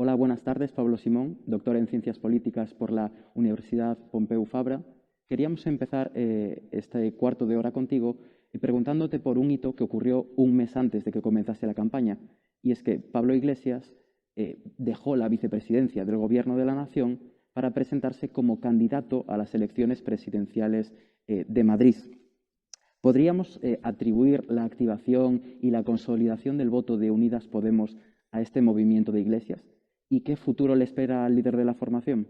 Hola, buenas tardes. Pablo Simón, doctor en Ciencias Políticas por la Universidad Pompeu Fabra. Queríamos empezar este cuarto de hora contigo preguntándote por un hito que ocurrió un mes antes de que comenzase la campaña, y es que Pablo Iglesias dejó la vicepresidencia del Gobierno de la Nación para presentarse como candidato a las elecciones presidenciales de Madrid. ¿Podríamos atribuir la activación y la consolidación del voto de Unidas Podemos a este movimiento de Iglesias? ¿Y qué futuro le espera al líder de la formación?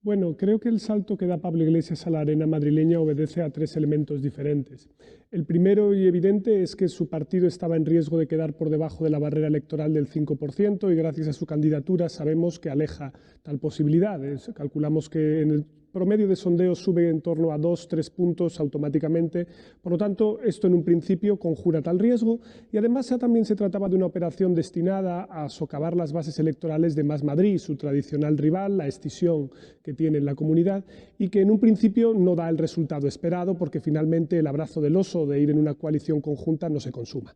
Bueno, creo que el salto que da Pablo Iglesias a la arena madrileña obedece a tres elementos diferentes. El primero y evidente es que su partido estaba en riesgo de quedar por debajo de la barrera electoral del 5% y gracias a su candidatura sabemos que aleja tal posibilidad. Calculamos que en el promedio de sondeos sube en torno a 2-3 puntos automáticamente. Por lo tanto, esto en un principio conjura tal riesgo y además también se trataba de una operación destinada a socavar las bases electorales de Más Madrid, su tradicional rival, la escisión que tiene en la comunidad y que en un principio no da el resultado esperado porque finalmente el abrazo del oso de ir en una coalición conjunta no se consuma.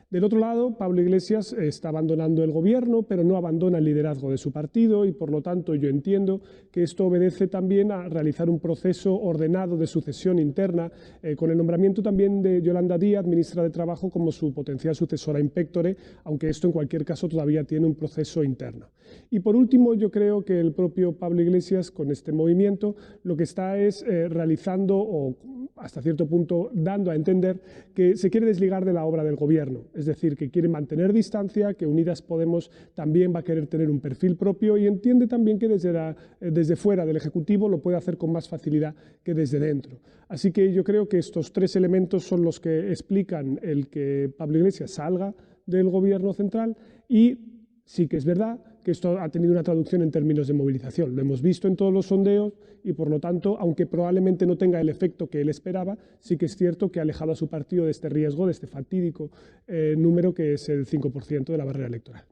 Del otro lado, Pablo Iglesias está abandonando el gobierno, pero no abandona el liderazgo de su partido y por lo tanto yo entiendo que esto obedece también a realizar un proceso ordenado de sucesión interna con el nombramiento también de Yolanda Díaz, ministra de Trabajo, como su potencial sucesora in pectore, aunque esto en cualquier caso todavía tiene un proceso interno. Y por último, yo creo que el propio Pablo Iglesias con este movimiento lo que está es realizando o hasta cierto punto dando a entender que se quiere desligar de la obra del gobierno, es decir, que quiere mantener distancia, que Unidas Podemos también va a querer tener un perfil propio y entiende también que desde fuera del Ejecutivo lo puede hacer con más facilidad que desde dentro. Así que yo creo que estos tres elementos son los que explican el que Pablo Iglesias salga del gobierno central y sí que es verdad que esto ha tenido una traducción en términos de movilización. Lo hemos visto en todos los sondeos y, por lo tanto, aunque probablemente no tenga el efecto que él esperaba, sí que es cierto que ha alejado a su partido de este riesgo, de este fatídico número que es el 5% de la barrera electoral.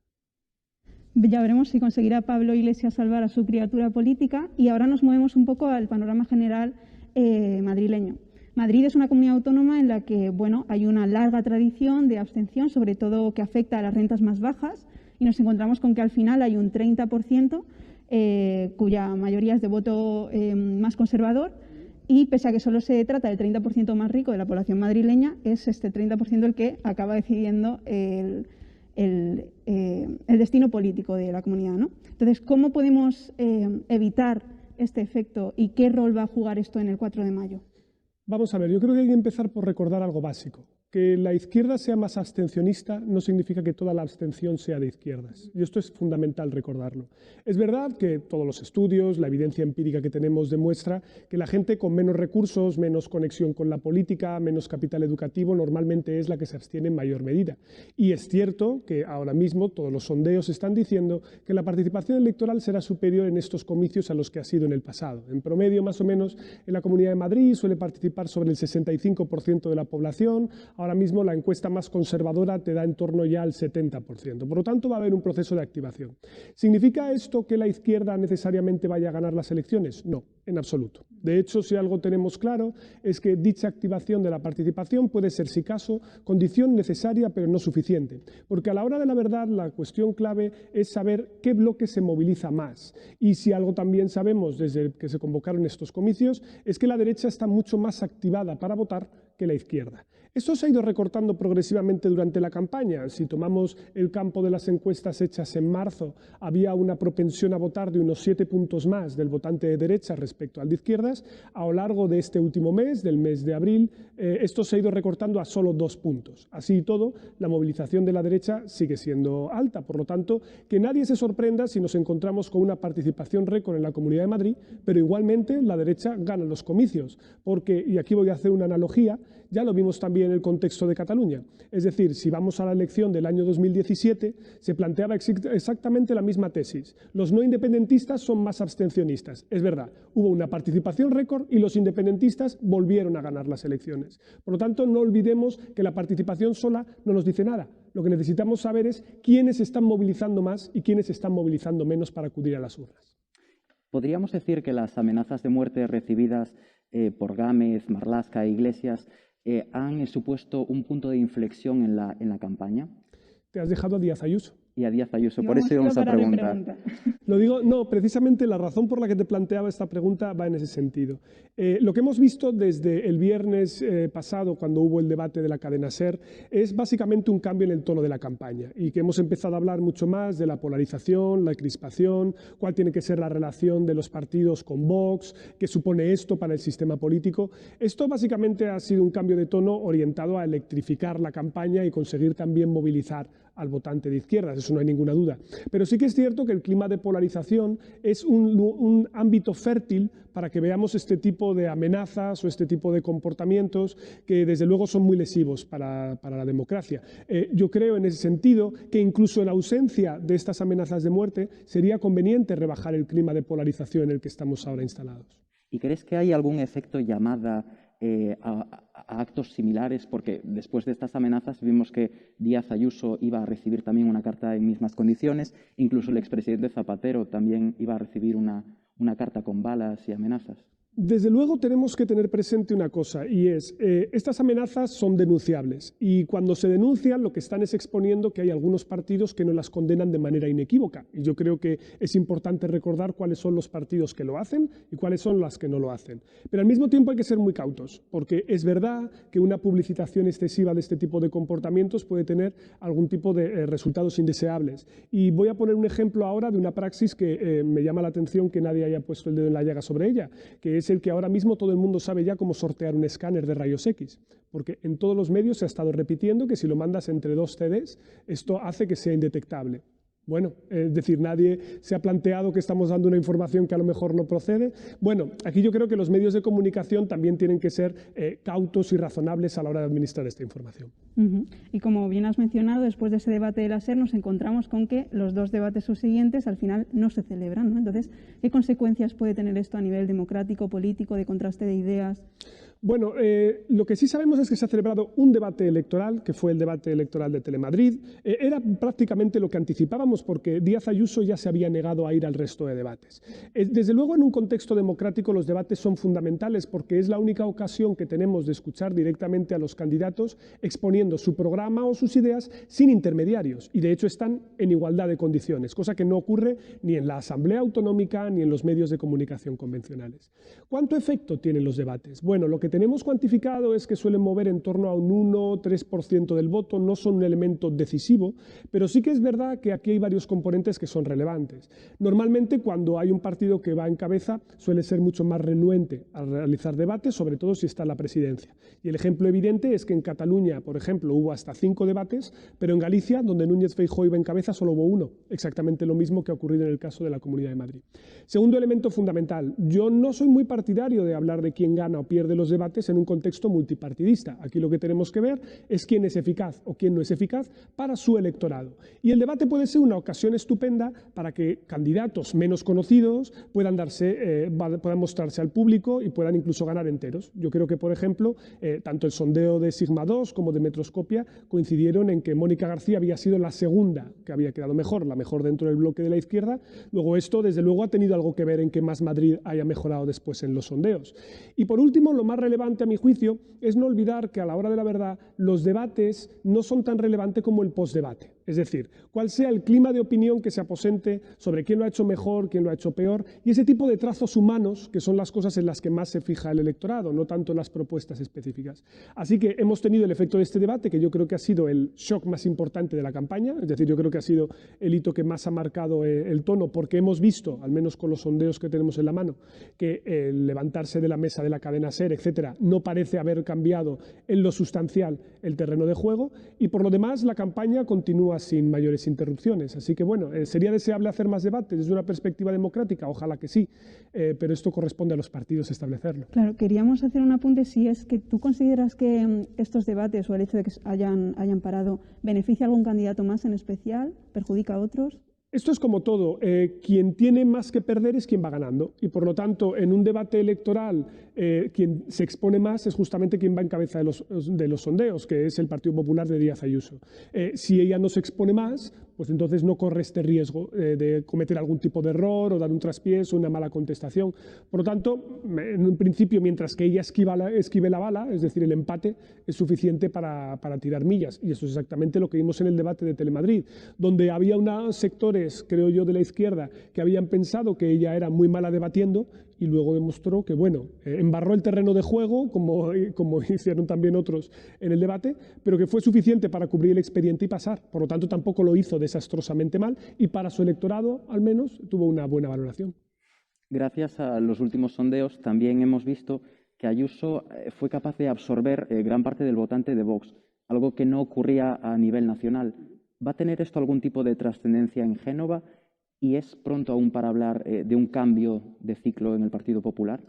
Ya veremos si conseguirá Pablo Iglesias salvar a su criatura política y ahora nos movemos un poco al panorama general madrileño. Madrid es una comunidad autónoma en la que hay una larga tradición de abstención, sobre todo que afecta a las rentas más bajas, y nos encontramos con que al final hay un 30% cuya mayoría es de voto más conservador y pese a que solo se trata del 30% más rico de la población madrileña, es este 30% el que acaba decidiendo el destino político de la comunidad, ¿no? Entonces, ¿cómo podemos evitar este efecto y qué rol va a jugar esto en el 4 de mayo? Vamos a ver, yo creo que hay que empezar por recordar algo básico. Que la izquierda sea más abstencionista no significa que toda la abstención sea de izquierdas. Y esto es fundamental recordarlo. Es verdad que todos los estudios, la evidencia empírica que tenemos demuestra que la gente con menos recursos, menos conexión con la política, menos capital educativo, normalmente es la que se abstiene en mayor medida. Y es cierto que ahora mismo todos los sondeos están diciendo que la participación electoral será superior en estos comicios a los que ha sido en el pasado. En promedio, más o menos, en la Comunidad de Madrid suele participar sobre el 65% de la población. Ahora mismo la encuesta más conservadora te da en torno ya al 70%. Por lo tanto, va a haber un proceso de activación. ¿Significa esto que la izquierda necesariamente vaya a ganar las elecciones? No, en absoluto. De hecho, si algo tenemos claro es que dicha activación de la participación puede ser, si caso, condición necesaria pero no suficiente. Porque a la hora de la verdad, la cuestión clave es saber qué bloque se moviliza más. Y si algo también sabemos desde que se convocaron estos comicios es que la derecha está mucho más activada para votar que la izquierda. Esto se ha ido recortando progresivamente durante la campaña. Si tomamos el campo de las encuestas hechas en marzo, había una propensión a votar de unos 7 puntos más del votante de derecha respecto al de izquierdas. A lo largo de este último mes, del mes de abril, esto se ha ido recortando a solo 2 puntos. Así y todo, la movilización de la derecha sigue siendo alta. Por lo tanto, que nadie se sorprenda si nos encontramos con una participación récord en la Comunidad de Madrid, pero igualmente la derecha gana los comicios. Porque, y aquí voy a hacer una analogía, ya lo vimos también en el contexto de Cataluña. Es decir, si vamos a la elección del año 2017, se planteaba exactamente la misma tesis. Los no independentistas son más abstencionistas. Es verdad, hubo una participación récord y los independentistas volvieron a ganar las elecciones. Por lo tanto, no olvidemos que la participación sola no nos dice nada. Lo que necesitamos saber es quiénes están movilizando más y quiénes están movilizando menos para acudir a las urnas. ¿Podríamos decir que las amenazas de muerte recibidas por Gámez, Marlaska e Iglesias han supuesto un punto de inflexión en la campaña? Te has dejado a Díaz Ayuso. y a Díaz Ayuso. Por eso íbamos a preguntar. Lo digo, no, precisamente la razón por la que te planteaba esta pregunta va en ese sentido. Lo que hemos visto desde el viernes pasado, cuando hubo el debate de la cadena SER, es básicamente un cambio en el tono de la campaña y que hemos empezado a hablar mucho más de la polarización, la crispación, cuál tiene que ser la relación de los partidos con Vox, qué supone esto para el sistema político. Esto básicamente ha sido un cambio de tono orientado a electrificar la campaña y conseguir también movilizar al votante de izquierdas, eso no hay ninguna duda. Pero sí que es cierto que el clima de polarización es un ámbito fértil para que veamos este tipo de amenazas o este tipo de comportamientos que desde luego son muy lesivos para la democracia. Yo creo en ese sentido que incluso en ausencia de estas amenazas de muerte sería conveniente rebajar el clima de polarización en el que estamos ahora instalados. ¿Y crees que hay algún efecto llamada a actos similares? Porque después de estas amenazas vimos que Díaz Ayuso iba a recibir también una carta en mismas condiciones, incluso el expresidente Zapatero también iba a recibir una carta con balas y amenazas. Desde luego tenemos que tener presente una cosa y es, estas amenazas son denunciables y cuando se denuncian lo que están es exponiendo que hay algunos partidos que no las condenan de manera inequívoca y yo creo que es importante recordar cuáles son los partidos que lo hacen y cuáles son las que no lo hacen. Pero al mismo tiempo hay que ser muy cautos porque es verdad que una publicitación excesiva de este tipo de comportamientos puede tener algún tipo de resultados indeseables y voy a poner un ejemplo ahora de una praxis que me llama la atención que nadie haya puesto el dedo en la llaga sobre ella, que es el que ahora mismo todo el mundo sabe ya cómo sortear un escáner de rayos X, porque en todos los medios se ha estado repitiendo que si lo mandas entre 2 CDs, esto hace que sea indetectable. Bueno, es decir, nadie se ha planteado que estamos dando una información que a lo mejor no procede. Bueno, aquí yo creo que los medios de comunicación también tienen que ser cautos y razonables a la hora de administrar esta información. Y como bien has mencionado, después de ese debate de la SER nos encontramos con que los 2 debates subsiguientes al final no se celebran, ¿no? Entonces, ¿qué consecuencias puede tener esto a nivel democrático, político, de contraste de ideas? Bueno, lo que sí sabemos es que se ha celebrado un debate electoral, que fue el debate electoral de Telemadrid. Era prácticamente lo que anticipábamos porque Díaz Ayuso ya se había negado a ir al resto de debates. Desde luego, en un contexto democrático los debates son fundamentales porque es la única ocasión que tenemos de escuchar directamente a los candidatos exponiendo su programa o sus ideas sin intermediarios y de hecho están en igualdad de condiciones, cosa que no ocurre ni en la Asamblea Autonómica ni en los medios de comunicación convencionales. ¿Cuánto efecto tienen los debates? Bueno, lo que tenemos cuantificado es que suelen mover en torno a un 1-3% del voto, no son un elemento decisivo, pero sí que es verdad que aquí hay varios componentes que son relevantes. Normalmente cuando hay un partido que va en cabeza suele ser mucho más renuente a realizar debates, sobre todo si está en la presidencia. Y el ejemplo evidente es que en Cataluña, por ejemplo, hubo hasta 5 debates, pero en Galicia, donde Núñez Feijóo iba en cabeza, solo hubo 1, exactamente lo mismo que ha ocurrido en el caso de la Comunidad de Madrid. Segundo elemento fundamental, yo no soy muy partidario de hablar de quién gana o pierde los debates en un contexto multipartidista. Aquí lo que tenemos que ver es quién es eficaz o quién no es eficaz para su electorado. Y el debate puede ser una ocasión estupenda para que candidatos menos conocidos puedan mostrarse al público y puedan incluso ganar enteros. Yo creo que, por ejemplo, tanto el sondeo de Sigma 2 como de Metroscopia coincidieron en que Mónica García había sido la segunda que había quedado mejor, la mejor dentro del bloque de la izquierda. Luego esto, desde luego, ha tenido algo que ver en que Más Madrid haya mejorado después en los sondeos. Y por último, lo más relevante a mi juicio es no olvidar que a la hora de la verdad los debates no son tan relevantes como el postdebate. Es decir, cuál sea el clima de opinión que se aposente sobre quién lo ha hecho mejor, quién lo ha hecho peor, y ese tipo de trazos humanos que son las cosas en las que más se fija el electorado, no tanto en las propuestas específicas. Así que hemos tenido el efecto de este debate, que yo creo que ha sido el shock más importante de la campaña, es decir, yo creo que ha sido el hito que más ha marcado el tono, porque hemos visto, al menos con los sondeos que tenemos en la mano, que el levantarse de la mesa de la cadena SER, etcétera, no parece haber cambiado en lo sustancial el terreno de juego, y por lo demás la campaña continúa sin mayores interrupciones. Así que bueno, ¿sería deseable hacer más debates desde una perspectiva democrática? Ojalá que sí, pero esto corresponde a los partidos establecerlo. Claro, queríamos hacer un apunte si es que tú consideras que estos debates o el hecho de que hayan parado beneficia a algún candidato más en especial, perjudica a otros. Esto es como todo, quien tiene más que perder es quien va ganando y por lo tanto en un debate electoral quien se expone más es justamente quien va en cabeza de los sondeos, que es el Partido Popular de Díaz Ayuso. Si ella no se expone más, pues entonces no corre este riesgo de cometer algún tipo de error o dar un traspiés o una mala contestación. Por lo tanto, en un principio, mientras que ella esquive la bala, es decir, el empate, es suficiente para tirar millas. Y eso es exactamente lo que vimos en el debate de Telemadrid, donde había unos sectores, creo yo, de la izquierda que habían pensado que ella era muy mala debatiendo y luego demostró que, bueno, embarró el terreno de juego, como hicieron también otros en el debate, pero que fue suficiente para cubrir el expediente y pasar. Por lo tanto, tampoco lo hizo desastrosamente mal y para su electorado, al menos, tuvo una buena valoración. Gracias a los últimos sondeos también hemos visto que Ayuso fue capaz de absorber gran parte del votante de Vox, algo que no ocurría a nivel nacional. ¿Va a tener esto algún tipo de trascendencia en Génova? ¿Y es pronto aún para hablar de un cambio de ciclo en el Partido Popular?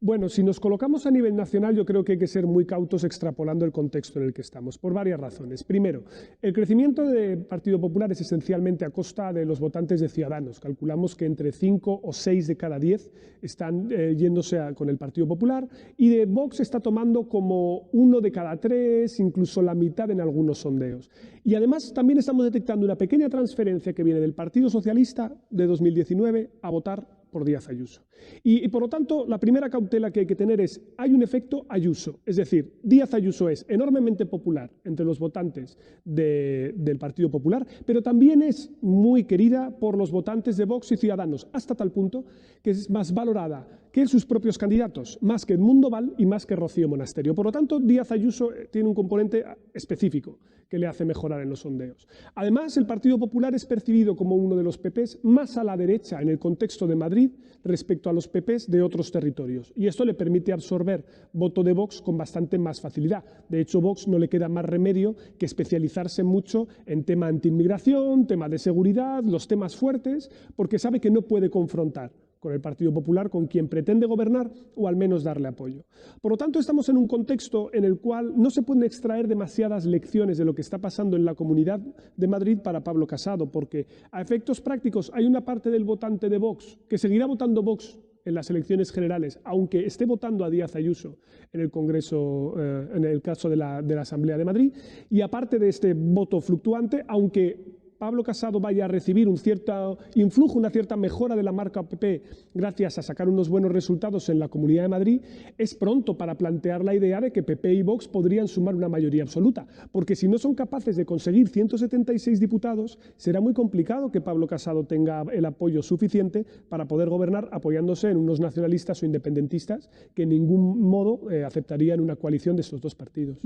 Bueno, si nos colocamos a nivel nacional, yo creo que hay que ser muy cautos extrapolando el contexto en el que estamos, por varias razones. Primero, el crecimiento del Partido Popular es esencialmente a costa de los votantes de Ciudadanos. Calculamos que entre 5 o 6 de cada 10 están yéndose con el Partido Popular y de Vox está tomando como 1 de cada 3, incluso la mitad en algunos sondeos. Y además también estamos detectando una pequeña transferencia que viene del Partido Socialista de 2019 a votar por Díaz Ayuso. Y por lo tanto, la primera cautela que hay que tener es, hay un efecto Ayuso, es decir, Díaz Ayuso es enormemente popular entre los votantes del Partido Popular, pero también es muy querida por los votantes de Vox y Ciudadanos, hasta tal punto que es más valorada que sus propios candidatos, más que Edmundo Val y más que Rocío Monasterio. Por lo tanto, Díaz Ayuso tiene un componente específico que le hace mejorar en los sondeos. Además, el Partido Popular es percibido como uno de los PPs más a la derecha en el contexto de Madrid respecto a los PPs de otros territorios. Y esto le permite absorber voto de Vox con bastante más facilidad. De hecho, Vox no le queda más remedio que especializarse mucho en tema antiinmigración, tema de seguridad, los temas fuertes, porque sabe que no puede confrontar con el Partido Popular, con quien pretende gobernar o al menos darle apoyo. Por lo tanto, estamos en un contexto en el cual no se pueden extraer demasiadas lecciones de lo que está pasando en la Comunidad de Madrid para Pablo Casado, porque a efectos prácticos hay una parte del votante de Vox que seguirá votando Vox en las elecciones generales, aunque esté votando a Díaz Ayuso en el Congreso, en el caso de la Asamblea de Madrid, y aparte de este voto fluctuante, aunque Pablo Casado vaya a recibir un cierto influjo, una cierta mejora de la marca PP gracias a sacar unos buenos resultados en la Comunidad de Madrid, es pronto para plantear la idea de que PP y Vox podrían sumar una mayoría absoluta, porque si no son capaces de conseguir 176 diputados, será muy complicado que Pablo Casado tenga el apoyo suficiente para poder gobernar apoyándose en unos nacionalistas o independentistas que en ningún modo aceptarían una coalición de estos dos partidos.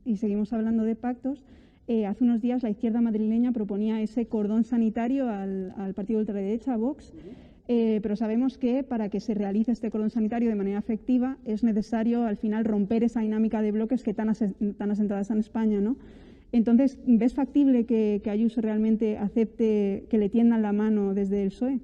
Y seguimos hablando de pactos. Hace unos días la izquierda madrileña proponía ese cordón sanitario al partido ultraderecha, a Vox, pero sabemos que para que se realice este cordón sanitario de manera efectiva es necesario al final romper esa dinámica de bloques que tan asentada está en España, ¿no? Entonces, ¿ves factible que Ayuso realmente acepte que le tiendan la mano desde el PSOE?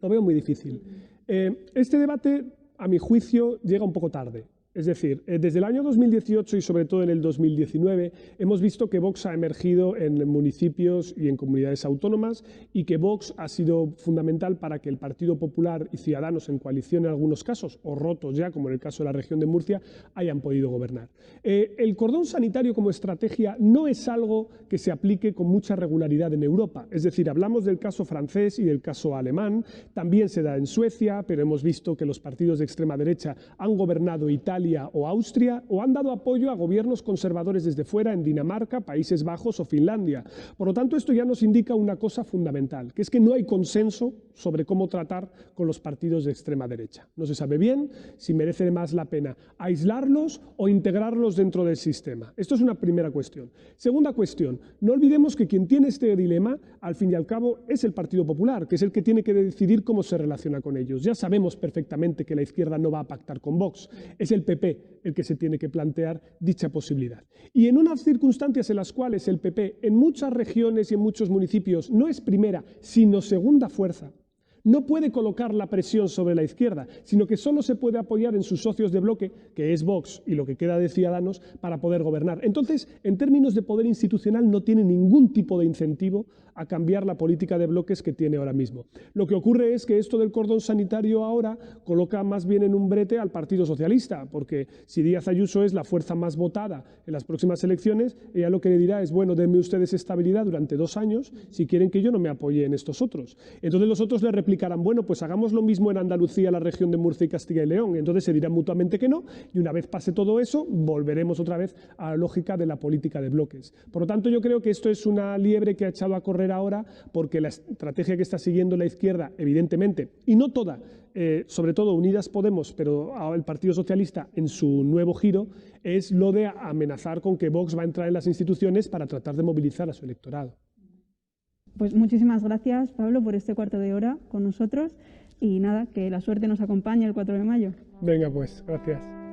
Lo veo muy difícil. Este debate, a mi juicio, llega un poco tarde. Es decir, desde el año 2018 y sobre todo en el 2019 hemos visto que Vox ha emergido en municipios y en comunidades autónomas y que Vox ha sido fundamental para que el Partido Popular y Ciudadanos en coalición en algunos casos, o rotos ya, como en el caso de la región de Murcia, hayan podido gobernar. El cordón sanitario como estrategia no es algo que se aplique con mucha regularidad en Europa. Es decir, hablamos del caso francés y del caso alemán, también se da en Suecia, pero hemos visto que los partidos de extrema derecha han gobernado Italia o Austria o han dado apoyo a gobiernos conservadores desde fuera en Dinamarca, Países Bajos o Finlandia. Por lo tanto, esto ya nos indica una cosa fundamental, que es que no hay consenso sobre cómo tratar con los partidos de extrema derecha. No se sabe bien si merece más la pena aislarlos o integrarlos dentro del sistema. Esto es una primera cuestión. Segunda cuestión, no olvidemos que quien tiene este dilema, al fin y al cabo, es el Partido Popular, que es el que tiene que decidir cómo se relaciona con ellos. Ya sabemos perfectamente que la izquierda no va a pactar con Vox, es el PP el que se tiene que plantear dicha posibilidad. Y en unas circunstancias en las cuales el PP en muchas regiones y en muchos municipios no es primera, sino segunda fuerza, no puede colocar la presión sobre la izquierda, sino que solo se puede apoyar en sus socios de bloque, que es Vox y lo que queda de Ciudadanos, para poder gobernar. Entonces, en términos de poder institucional, no tiene ningún tipo de incentivo a cambiar la política de bloques que tiene ahora mismo. Lo que ocurre es que esto del cordón sanitario ahora coloca más bien en un brete al Partido Socialista, porque si Díaz Ayuso es la fuerza más votada en las próximas elecciones, ella lo que le dirá es, bueno, denme ustedes estabilidad durante 2 años si quieren que yo no me apoye en estos otros. Entonces los otros le replicarán, bueno, pues hagamos lo mismo en Andalucía, la región de Murcia y Castilla y León. Entonces se dirán mutuamente que no, y una vez pase todo eso, volveremos otra vez a la lógica de la política de bloques. Por lo tanto, yo creo que esto es una liebre que ha echado a correr ahora, porque la estrategia que está siguiendo la izquierda, evidentemente, y no toda, sobre todo Unidas Podemos, pero el Partido Socialista en su nuevo giro, es lo de amenazar con que Vox va a entrar en las instituciones para tratar de movilizar a su electorado. Pues muchísimas gracias, Pablo, por este cuarto de hora con nosotros y nada, que la suerte nos acompañe el 4 de mayo. Venga, pues, gracias.